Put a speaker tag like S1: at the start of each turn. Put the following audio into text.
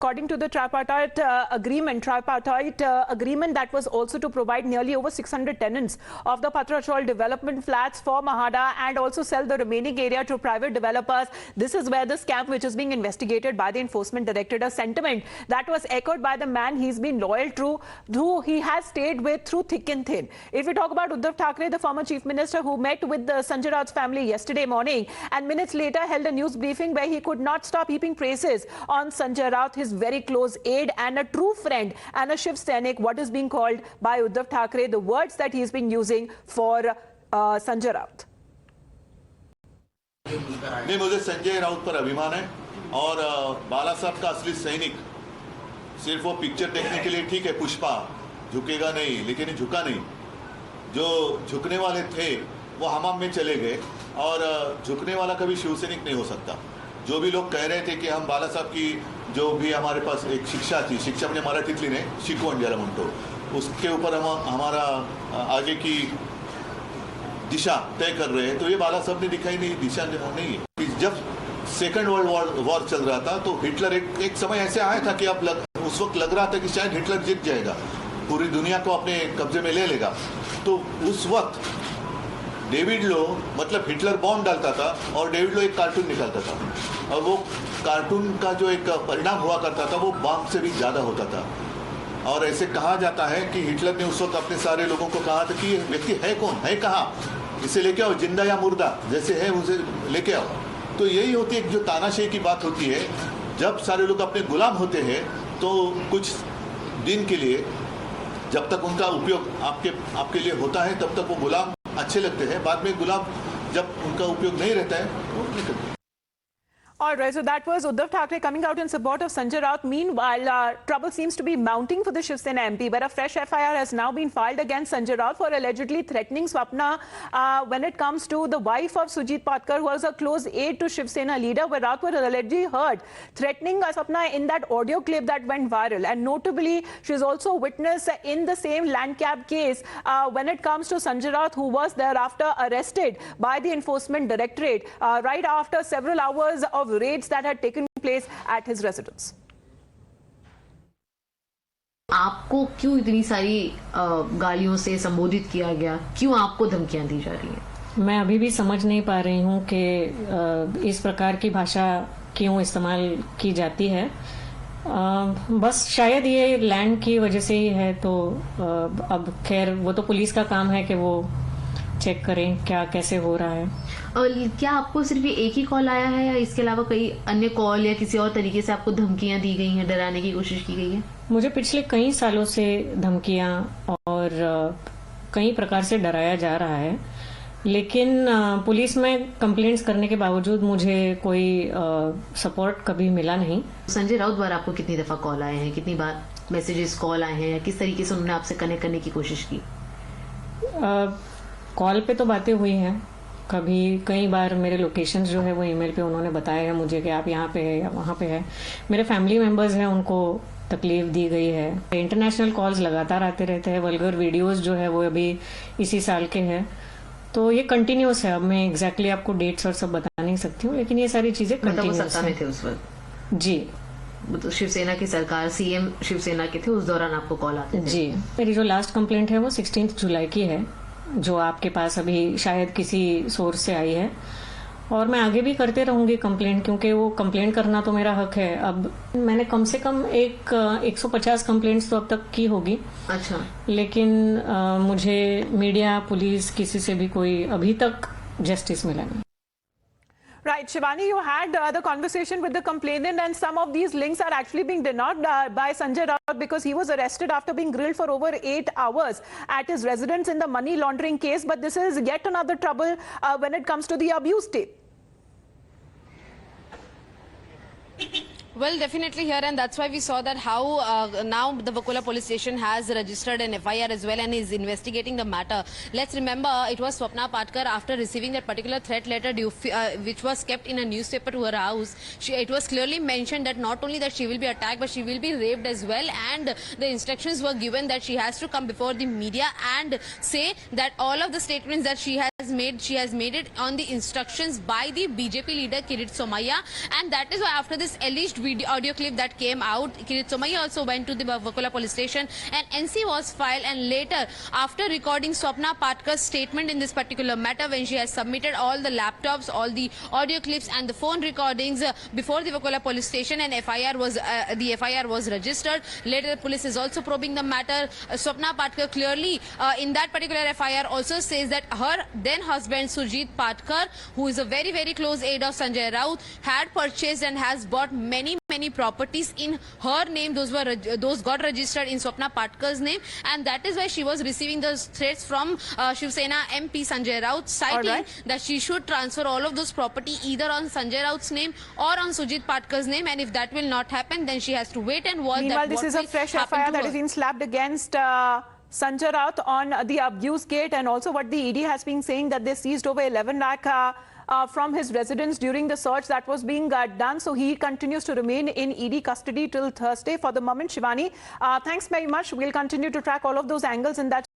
S1: According to the tripartite agreement that was also to provide nearly over 600 tenants of the Patrachal development flats for Mahada and also sell the remaining area to private developers. This is where the scam which is being investigated by the Enforcement Directorate, a sentiment that was echoed by the man he's been loyal to, who he has stayed with through thick and thin. If we talk about Uddhav Thackeray, the former Chief Minister who met with the Sanjay Raut's family yesterday morning and minutes later held a news briefing where he could not stop heaping praises on Sanjay Raut, his very close aide and a true friend and a Shiv Sainik, what is being called by Uddhav Thackeray, the words that he has been using for Sanjay Raut.
S2: नहीं, मुझे संजय राउत पर अभिमान है और बाला साहब का असली सैनिक सिर्फ वो पिक्चर देखने के लिए ठीक है, पुष्पा झुकेगा नहीं, लेकिन झुका नहीं। जो झुकने वाले थे वो हमाम में चले गए और झुकने वाला कभी शिवसैनिक नहीं हो सकता। जो भी लोग कह रहे थे कि हम बाला साहब की जो भी हमारे पास एक शिक्षा थी, शिक्षा अपने मराठीतली ने शिकवण ज्याला म्हणतो, उसके ऊपर हम हमारा आगे की दिशा तय कर रहे हैं, तो ये बाला साहब ने दिखाई नहीं, दिशा नहीं है। जब सेकंड वर्ल्ड वॉर चल रहा था तो हिटलर एक समय ऐसे आया था कि उस वक्त लग रहा था कि शायद हिटलर जीत जाएगा, पूरी दुनिया को अपने कब्जे में ले लेगा। तो उस वक्त डेविड लो मतलब हिटलर बॉम्ब डालता था और डेविड लो एक कार्टून निकालता था और वो कार्टून का जो एक परिणाम हुआ करता था वो बॉम्ब से भी ज़्यादा होता था। और ऐसे कहा जाता है कि हिटलर ने उस वक्त अपने सारे लोगों को कहा था कि ये व्यक्ति है कौन, है कहाँ, इसे लेके आओ, जिंदा या मुर्दा जैसे है उसे लेके आओ। तो यही होती है जो तानाशाही की बात होती है, जब सारे लोग अपने गुलाम होते हैं तो कुछ दिन के लिए जब तक उनका उपयोग आपके लिए होता है तब तक वो गुलाम अच्छे लगते हैं, बाद में गुलाम जब उनका उपयोग नहीं रहता है वो नहीं करते।
S1: All right, so that was Uddhav Thackeray coming out in support of Sanjay Raut. Meanwhile, trouble seems to be mounting for the Shiv Sena MP, where a fresh FIR has now been filed against Sanjay Raut for allegedly threatening Swapna when it comes to the wife of Sujit Patkar, who was a close aide to Shiv Sena leader, where Raut was allegedly heard threatening Swapna in that audio clip that went viral. And notably, she is also a witness in the same land cab case when it comes to Sanjay Raut, who was thereafter arrested by the Enforcement Directorate right after several hours of raids that had taken place at his residence.
S3: आपको क्यों इतनी सारी गालियों से संबोधित किया गया, क्यों आपको धमकियां दी जा रही हैं?
S4: मैं अभी भी समझ नहीं पा रही हूँ कि इस प्रकार की भाषा क्यों इस्तेमाल की जाती है। बस शायद ये लैंड की वजह से ही है, तो अब खैर वो तो पुलिस का काम है कि वो चेक करें क्या कैसे हो रहा है।
S3: और क्या आपको सिर्फ एक ही कॉल आया है या इसके अलावा कई अन्य कॉल या किसी और तरीके से आपको धमकियां दी गई हैं, डराने की कोशिश की गई है?
S4: मुझे पिछले कई सालों से धमकियां और कई प्रकार से डराया जा रहा है, लेकिन पुलिस में कंप्लेंट्स करने के बावजूद मुझे कोई सपोर्ट कभी मिला नहीं।
S3: संजय राउत द्वारा आपको कितनी दफा कॉल आए हैं, कितनी बार मैसेजेस कॉल आए हैं, या किस तरीके से उन्होंने आपसे कनेक्ट करने की कोशिश की?
S4: कॉल पे तो बातें हुई हैं, कई बार मेरे लोकेशन जो है वो ईमेल पे उन्होंने बताया है मुझे कि आप यहाँ पे है या वहाँ पे है। मेरे फैमिली मेंबर्स हैं, उनको तकलीफ दी गई है। इंटरनेशनल कॉल्स लगातार आते रहते हैं, वल्गर वीडियोस जो है वो अभी इसी साल के हैं, तो ये कंटिन्यूस है। अब मैं एग्जैक्टली आपको डेट्स और सब बता नहीं सकती हूँ, लेकिन ये सारी चीजें कंटिन्यूस
S3: में थे उस वक्त? जी, तो शिवसेना की सरकार, सीएम शिवसेना के थे, उस दौरान आपको कॉल आते थे?
S4: जी, मेरी जो लास्ट कंप्लेंट है वो 16 जुलाई की है, जो आपके पास अभी शायद किसी सोर्स से आई है, और मैं आगे भी करते रहूंगी कंप्लेंट, क्योंकि वो कंप्लेंट करना तो मेरा हक है। अब मैंने कम से कम 150 कंप्लेंट्स तो अब तक की होगी।
S3: अच्छा।
S4: लेकिन मुझे मीडिया, पुलिस, किसी से भी कोई अभी तक जस्टिस मिला नहीं।
S1: Right, Shivani, you had the conversation with the complainant, and some of these links are actually being denied by Sanjay Raut because he was arrested after being grilled for over 8 hours at his residence in the money laundering case. But this is yet another trouble when it comes to the abuse tape.
S5: Well, definitely here, and that's why we saw that how now the Vakula police station has registered an FIR as well and is investigating the matter. Let's remember, it was Swapna Patkar, after receiving that particular threat letter which was kept in a newspaper to her house. It was clearly mentioned that not only that she will be attacked, but she will be raped as well, and the instructions were given that she has to come before the media and say that all of the statements that she has made it on the instructions by the BJP leader Kirit Somaiya, and that is why after this alleged audio clip that came out. Kirit Somaiya also went to the Vakula police station and NC was filed, and later, after recording Swapna Patkar's statement in this particular matter, when she has submitted all the laptops, all the audio clips and the phone recordings before the Vakula police station, and the FIR was registered. Later, the police is also probing the matter. Swapna Patkar clearly in that particular FIR also says that her then husband Surjit Patkar, who is a very, very close aide of Sanjay Raut, had purchased and has bought many properties in her name. Those got registered in Swapna Patkar's name, and that is why she was receiving those threats from Shiv Sena MP Sanjay Raut, citing that she should transfer all of those property either on Sanjay Raut's name or on Surjit Patkar's name, and if that will not happen, then she has to wait and watch.
S1: Meanwhile,
S5: that
S1: this is a fresh FIR that has been slapped against Sanjay Raut on the abuse gate, and also what the ED has been saying that they seized over 11 lakh from his residence during the search that was being done. So he continues to remain in ED custody till Thursday. For the moment, Shivani, thanks very much. We'll continue to track all of those angles in that.